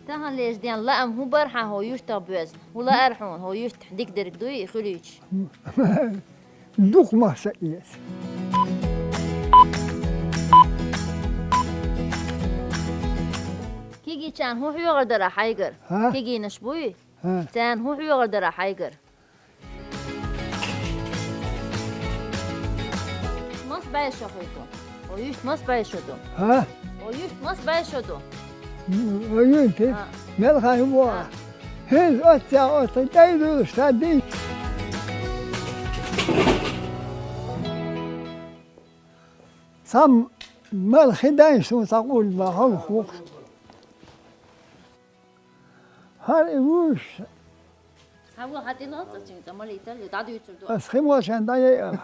تهان ليش ديان لا أم هو برحة هو يشتا بوز ولا أرحون هو يشت ديك درك دوي خليش دوق ما سئيت كيجي كان هو حيو غدرا حيقر ها؟ كيجي نشبوي ها كان هو حيو غدرا حيقر مص باي شخيتو ويشت مص باي شدو ها ويشت مص باي شدو وينتي ملخا هو هل أتسع أتدايدو شادي سام ملخي دايسو تقول بهو خوخ هل وش هو حتى نص تشين تمالي تل يتعدو يتردو أسخي موشان دايا